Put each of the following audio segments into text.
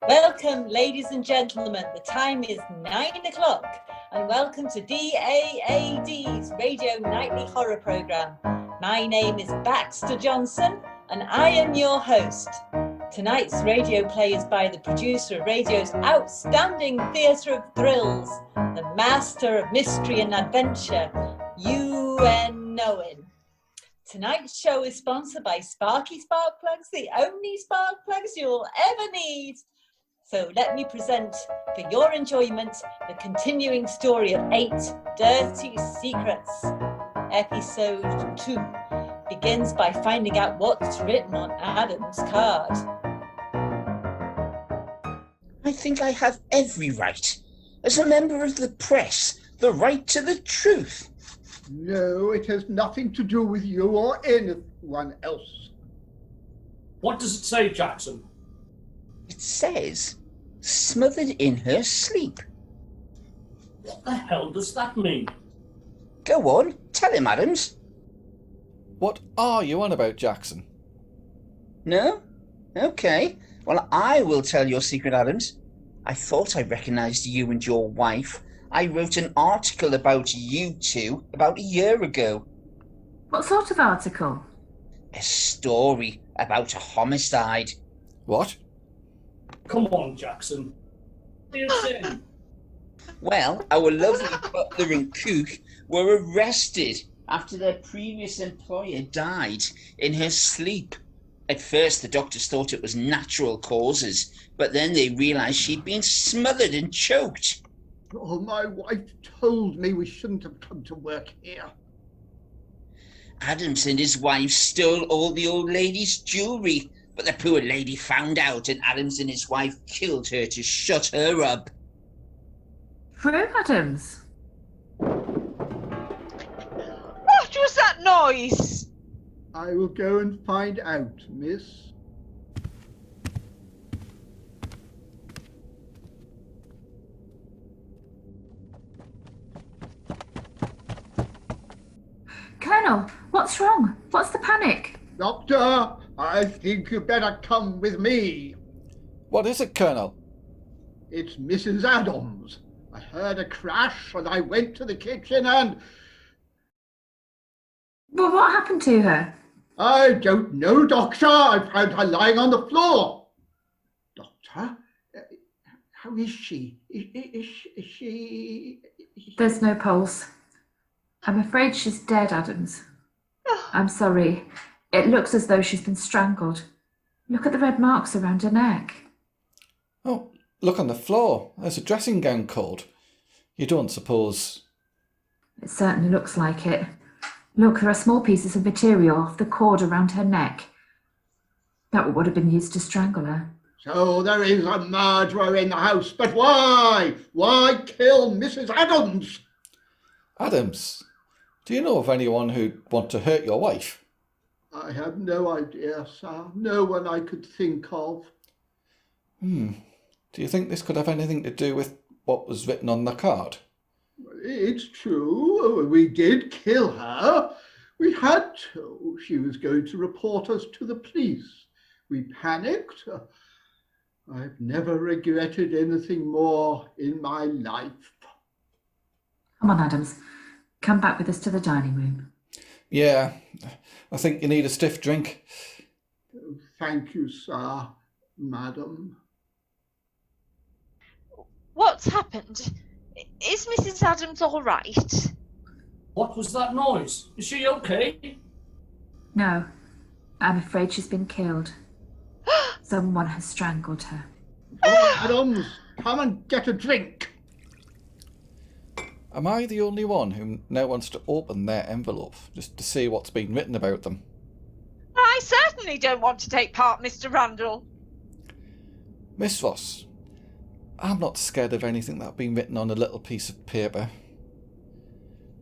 Welcome, ladies and gentlemen. The time is 9 o'clock, and welcome to DAAD's Radio Nightly Horror Programme. My name is Baxter Johnson, and I am your host. Tonight's radio play is by the producer of radio's outstanding theatre of thrills, the master of mystery and adventure, UN Owen. Tonight's show is sponsored by Sparky Spark Plugs, the only spark plugs you'll ever need. So let me present for your enjoyment the continuing story of 8 Dirty Secrets. Episode 2 begins by finding out what's written on Adam's card. I think I have every right, as a member of the press, the right to the truth. No, it has nothing to do with you or anyone else. What does it say, Jackson? It says, smothered in her sleep. What the hell does that mean? Go on, tell him, Adams. What are you on about, Jackson? No? Okay. Well, I will tell your secret, Adams. I thought I recognised you and your wife. I wrote an article about you two about a year ago. What sort of article? A story about a homicide. What? Come on, Jackson. What are you saying? Well, our lovely butler and cook were arrested after their previous employer died in her sleep. At first, the doctors thought it was natural causes, but then they realised she'd been smothered and choked. Oh, my wife told me we shouldn't have come to work here. Adams and his wife stole all the old lady's jewellery, but the poor lady found out and Adams and his wife killed her to shut her up. True, Adams? What was that noise? I will go and find out, miss. Colonel, what's wrong? What's the panic? Doctor, I think you better come with me. What is it, Colonel? It's Mrs. Adams. I heard a crash and I went to the kitchen and... Well, what happened to her? I don't know, Doctor. I found her lying on the floor. Doctor, how is she? Is she... There's no pulse. I'm afraid she's dead, Adams. I'm sorry. It looks as though she's been strangled. Look at the red marks around her neck. Oh, look on the floor. There's a dressing gown cord. You don't suppose... It certainly looks like it. Look, there are small pieces of material off the cord around her neck. That would have been used to strangle her. So there is a murderer in the house, but why? Why kill Mrs. Adams? Adams, do you know of anyone who'd want to hurt your wife? I have no idea, sir. No one I could think of. Do you think this could have anything to do with what was written on the card? It's true. We did kill her. We had to. She was going to report us to the police. We panicked. I've never regretted anything more in my life. Come on, Adams. Come back with us to the dining room. Yeah, I think you need a stiff drink. Thank you, sir, madam. What's happened? Is Mrs. Adams all right? What was that noise? Is she okay? No, I'm afraid she's been killed. Someone has strangled her. Oh, Adams, come and get a drink. Am I the only one who now wants to open their envelope just to see what's been written about them? I certainly don't want to take part, Mr. Randall. Miss Ross, I'm not scared of anything that's been written on a little piece of paper.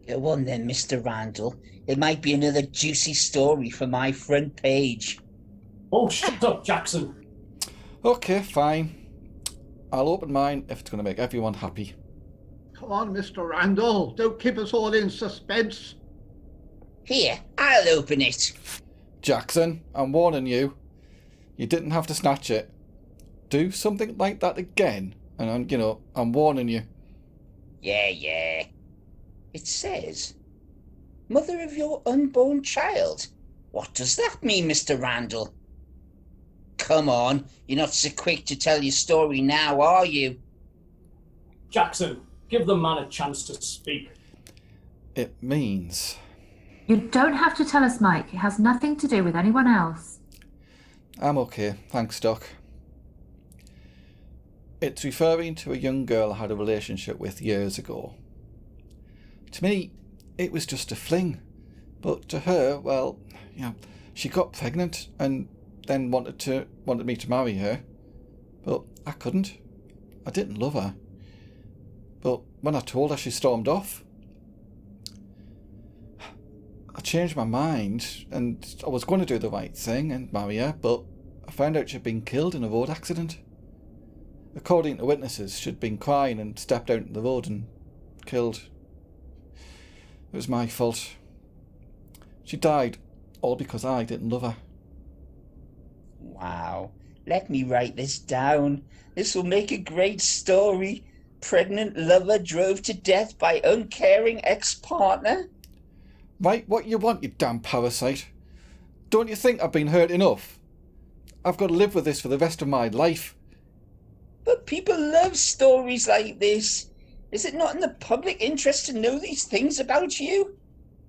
Go on then, Mr. Randall. It might be another juicy story for my front page. Oh, shut up, Jackson. Okay, fine. I'll open mine if it's going to make everyone happy. Come on, Mr. Randall. Don't keep us all in suspense. Here, I'll open it. Jackson, I'm warning you. You didn't have to snatch it. do something like that again, and I'm warning you. Yeah. It says, mother of your unborn child. What does that mean, Mr. Randall? Come on, you're not so quick to tell your story now, are you? Jackson, give the man a chance to speak. It means... You don't have to tell us, Mike. It has nothing to do with anyone else. I'm okay, thanks, Doc. It's referring to a young girl I had a relationship with years ago. To me, it was just a fling. But to her, well, she got pregnant and then wanted me to marry her. But I couldn't. I didn't love her. But when I told her, she stormed off. I changed my mind and I was going to do the right thing and marry her, but I found out she'd been killed in a road accident. According to witnesses, she'd been crying and stepped out into the road and killed. It was my fault. She died, all because I didn't love her. Wow. Let me write this down. This will make a great story. Pregnant lover drove to death by uncaring ex-partner. Write what you want, you damn parasite. Don't you think I've been hurt enough? I've got to live with this for the rest of my life. But people love stories like this. Is it not in the public interest to know these things about you?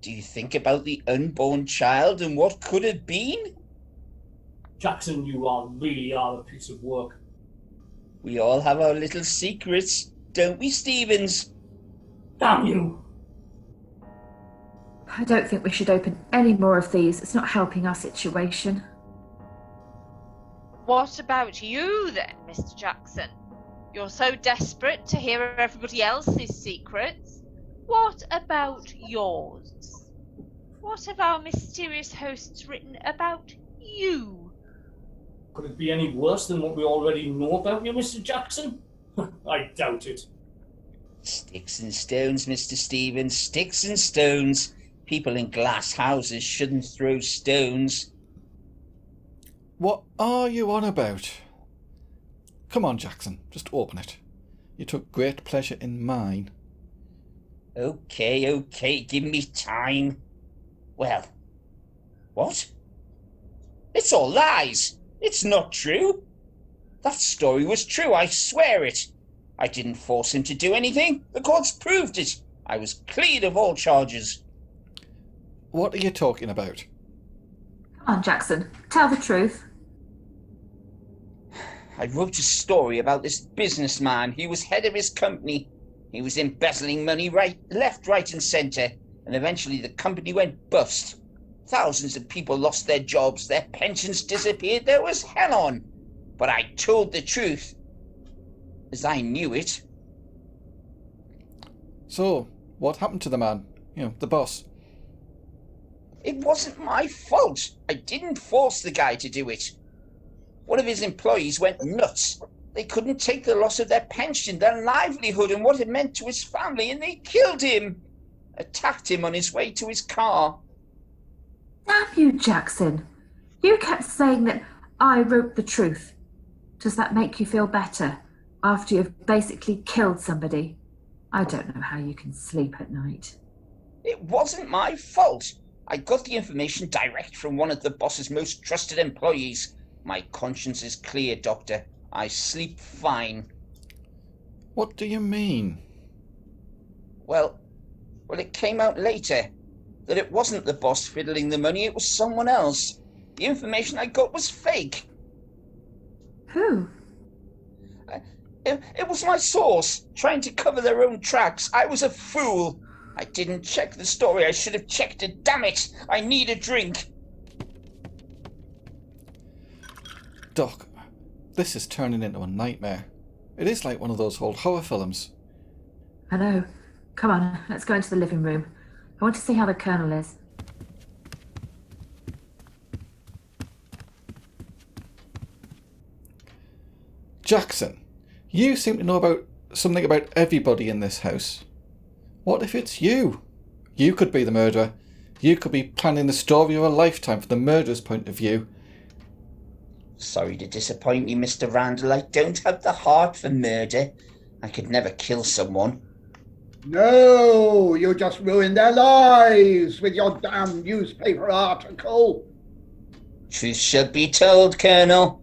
Do you think about the unborn child and what could have been? Jackson, you really are a piece of work. We all have our little secrets, don't we, Stevens? Damn you! I don't think we should open any more of these. It's not helping our situation. What about you then, Mr. Jackson? You're so desperate to hear everybody else's secrets. What about yours? What have our mysterious hosts written about you? Could it be any worse than what we already know about you, Mr. Jackson? I doubt it. Sticks and stones, Mr. Stevens, sticks and stones. People in glass houses shouldn't throw stones. What are you on about? Come on, Jackson, just open it. You took great pleasure in mine. Okay, give me time. Well, what? It's all lies. It's not true. That story was true, I swear it. I didn't force him to do anything. The courts proved it. I was cleared of all charges. What are you talking about? Come on, Jackson, tell the truth. I wrote a story about this businessman. He was head of his company. He was embezzling money left, right and centre, and eventually the company went bust. Thousands of people lost their jobs, their pensions disappeared, there was hell on. But I told the truth, as I knew it. So, what happened to the man? The boss. It wasn't my fault. I didn't force the guy to do it. One of his employees went nuts. They couldn't take the loss of their pension, their livelihood, and what it meant to his family, and they killed him. Attacked him on his way to his car. Damn you, Jackson. You kept saying that I wrote the truth. Does that make you feel better after you've basically killed somebody? I don't know how you can sleep at night. It wasn't my fault. I got the information direct from one of the boss's most trusted employees. My conscience is clear, Doctor. I sleep fine. What do you mean? Well, it came out later that it wasn't the boss fiddling the money, it was someone else. The information I got was fake. Who? It was my source, trying to cover their own tracks. I was a fool. I didn't check the story. I should have checked it. Damn it! I need a drink. Doc, this is turning into a nightmare. It is like one of those old horror films. I know. Come on, let's go into the living room. I want to see how the Colonel is. Jackson, you seem to know something about everybody in this house. What if it's you? You could be the murderer. You could be planning the story of a lifetime from the murderer's point of view. Sorry to disappoint you, Mr. Randall. I don't have the heart for murder. I could never kill someone. No, you just ruined their lives with your damn newspaper article. Truth should be told, Colonel.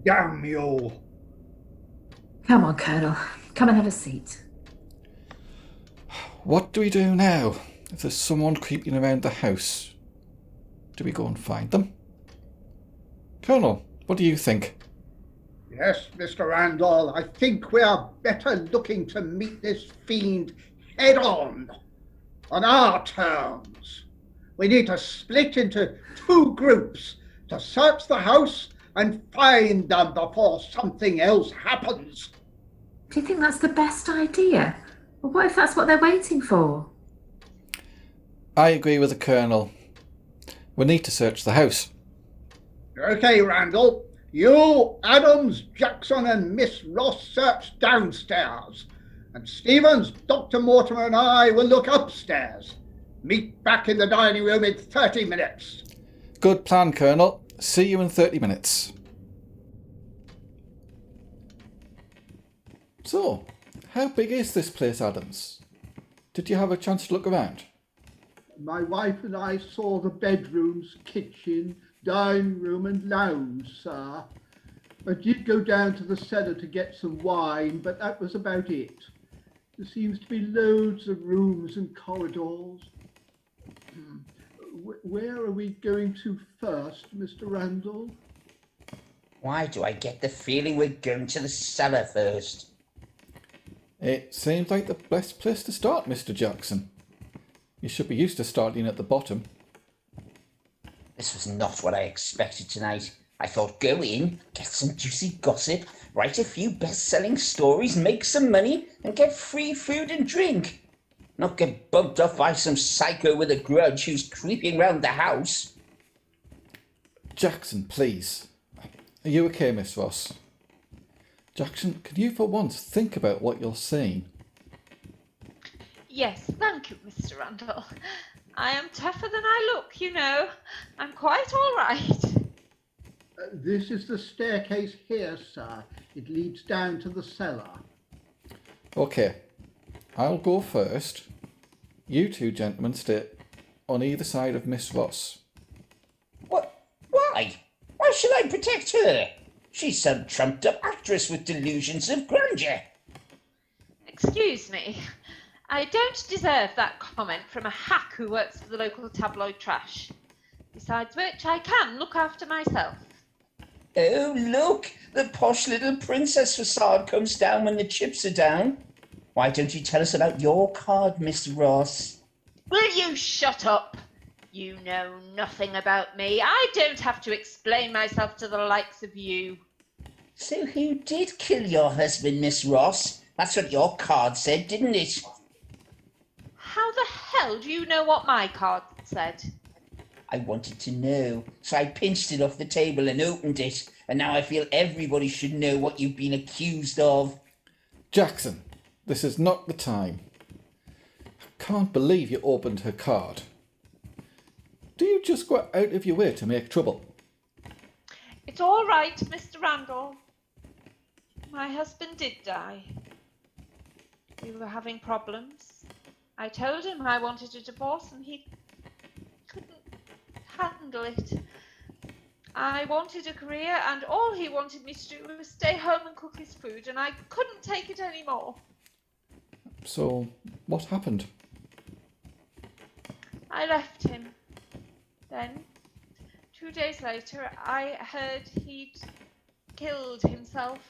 Damn you. Come on, Colonel. Come and have a seat. What do we do now? If there's someone creeping around the house, do we go and find them? Colonel, what do you think? Yes, Mr. Randall, I think we are better looking to meet this fiend head on our terms. We need to split into 2 groups to search the house and find them before something else happens. Do you think that's the best idea? Or what if that's what they're waiting for? I agree with the Colonel. We need to search the house. Okay, Randall. You, Adams, Jackson and Miss Ross search downstairs. And Stevens, Dr. Mortimer and I will look upstairs. Meet back in the dining room in 30 minutes. Good plan, Colonel. See you in 30 minutes. So, how big is this place, Adams? Did you have a chance to look around? My wife and I saw the bedrooms, kitchen, dining room and lounge, sir. I did go down to the cellar to get some wine, but that was about it. There seems to be loads of rooms and corridors. Where are we going to first, Mr. Randall? Why do I get the feeling we're going to the cellar first? It seems like the best place to start, Mr. Jackson. You should be used to starting at the bottom. This was not what I expected tonight. I thought go in, get some juicy gossip, write a few best-selling stories, make some money, and get free food and drink. Not get bugged off by some psycho with a grudge who's creeping round the house. Jackson, please. Are you okay, Miss Ross? Jackson, can you for once think about what you're saying? Yes, thank you, Mr. Randall. I am tougher than I look, you know. I'm quite all right. This is the staircase here, sir. It leads down to the cellar. Okay, I'll go first. You 2 gentlemen stay on either side of Miss Ross. What? Why? Why should I protect her? She's some trumped-up actress with delusions of grandeur. Excuse me. I don't deserve that comment from a hack who works for the local tabloid trash. Besides which, I can look after myself. Oh, look! The posh little princess facade comes down when the chips are down. Why don't you tell us about your card, Miss Ross? Will you shut up? You know nothing about me. I don't have to explain myself to the likes of you. So who did kill your husband, Miss Ross? That's what your card said, didn't it? How the hell do you know what my card said? I wanted to know, so I pinched it off the table and opened it, and now I feel everybody should know what you've been accused of. Jackson, this is not the time. I can't believe you opened her card. Do you just go out of your way to make trouble? It's all right, Mr. Randall. My husband did die. We were having problems. I told him I wanted a divorce and he couldn't handle it. I wanted a career and all he wanted me to do was stay home and cook his food, and I couldn't take it anymore. So, what happened? I left him. Then, 2 days later, I heard he'd killed himself.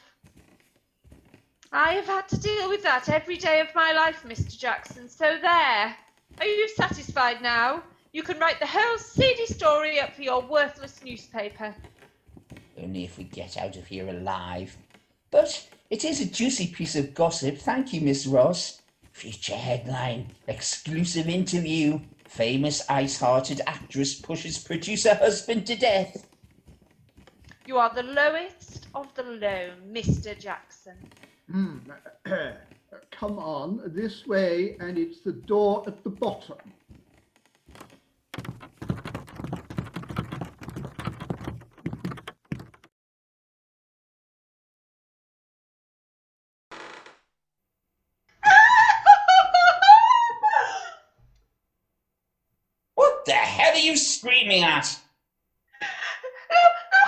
I have had to deal with that every day of my life, Mr. Jackson, so there. Are you satisfied now? You can write the whole seedy story up for your worthless newspaper. Only if we get out of here alive. But it is a juicy piece of gossip, thank you, Miss Ross. Feature headline, exclusive interview. Famous ice-hearted actress pushes producer husband to death. You are the lowest of the low, Mr. Jackson. Come on, this way, and it's the door at the bottom. you screaming at? Look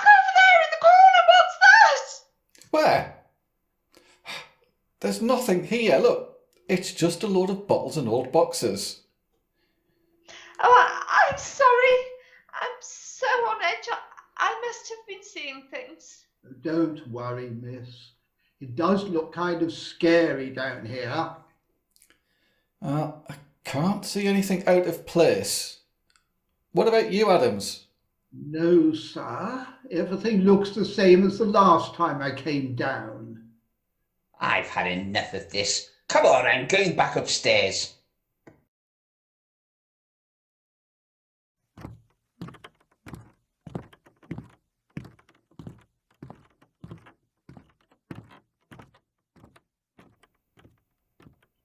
over there in the corner. What's that? Where? There's nothing here. Look, it's just a load of bottles and old boxes. Oh, I'm sorry. I'm so on edge. I must have been seeing things. Don't worry, miss. It does look kind of scary down here. I can't see anything out of place. What about you, Adams? No, sir. Everything looks the same as the last time I came down. I've had enough of this. Come on, I'm going back upstairs.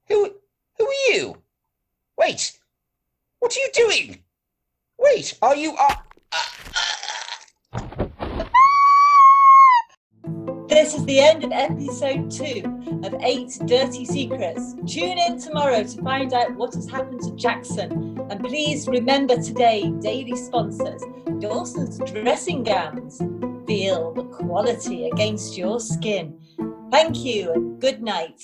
Who are you? Wait, what are you doing? Wait, are you... This is the end of episode 2 of 8 Dirty Secrets. Tune in tomorrow to find out what has happened to Jackson. And please remember today, daily sponsors, Dawson's dressing gowns. Feel the quality against your skin. Thank you and good night.